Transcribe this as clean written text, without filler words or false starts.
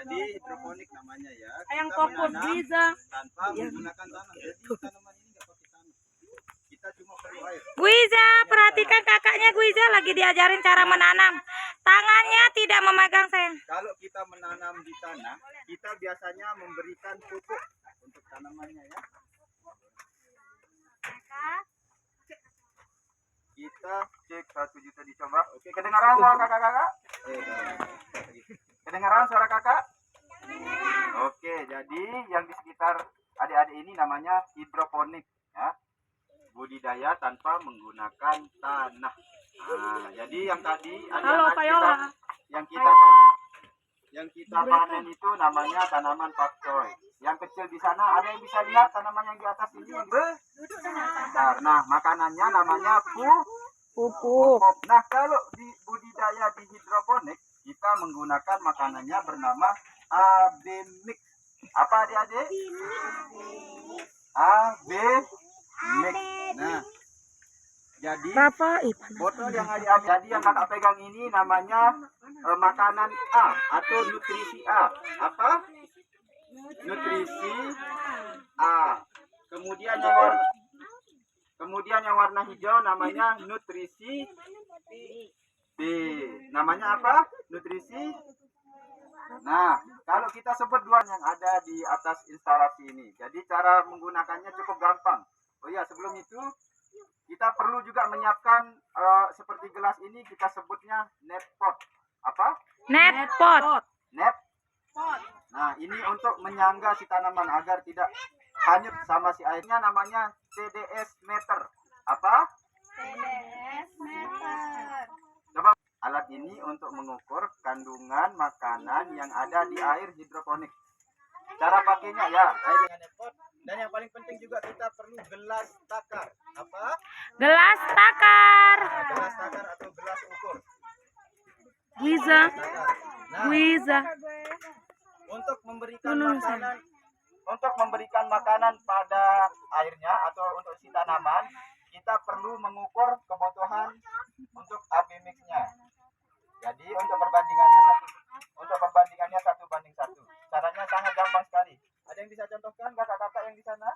Jadi hidroponik namanya ya. Yang Kita kopot menanam bisa. tanpa menggunakan tanah. Jadi tanaman ini nggak pakai tanah. Kita cuma perlu air. Guiza, perhatikan kakaknya Guiza lagi diajarin cara menanam. Tangannya tidak memegang sayang. Kalau kita menanam di tanah, kita biasanya memberikan pupuk untuk tanamannya ya. Kita cek 1 juta dicoba. Oke, kedengaran suara kakak-kakak? Kedengaran suara kakak? Oke, jadi yang di sekitar adik-adik ini namanya hidroponik ya. Budidaya tanpa menggunakan tanah. Nah, jadi yang tadi Halo, Payola. yang kita panen itu namanya tanaman pakcoy. Yang kecil di sana ada yang bisa lihat tanaman yang di atas ini. Nah, makanannya namanya pupuk. Nah, kalau di budidaya di hidroponik kita menggunakan makanannya bernama AB mix. Apa adik-adik? AB mix. Nah, jadi botol yang jadi yang kakak pegang ini namanya makanan A atau nutrisi A. Apa? Nutrisi A. Kemudian yang warna hijau namanya nutrisi B. Namanya apa? Nutrisi. Nah, kalau kita sebut dua yang ada di atas instalasi ini. Jadi cara menggunakannya cukup gampang. Oh iya, sebelum itu kita perlu juga menyiapkan seperti gelas ini kita sebutnya net pot. Apa? Net pot. Net pot. Nah, ini untuk menyangga si tanaman agar tidak hanyut sama si airnya, namanya TDS meter. Apa? TDS meter. Coba alat ini untuk mengukur kandungan makanan yang ada di air hidroponik. Cara pakainya ya, air dengan net pot. Dan yang paling penting juga kita perlu gelas takar. Apa? Gelas takar. Nah, gelas takar atau gelas ukur. Guiza. Nah, Guiza. untuk memberikan makanan pada airnya atau untuk si tanaman, kita perlu mengukur kebutuhan untuk AB mix-nya. Jadi untuk perbandingannya 1:1. Caranya sangat gampang sekali. Ada yang bisa contohkan kakak-kakak yang di sana?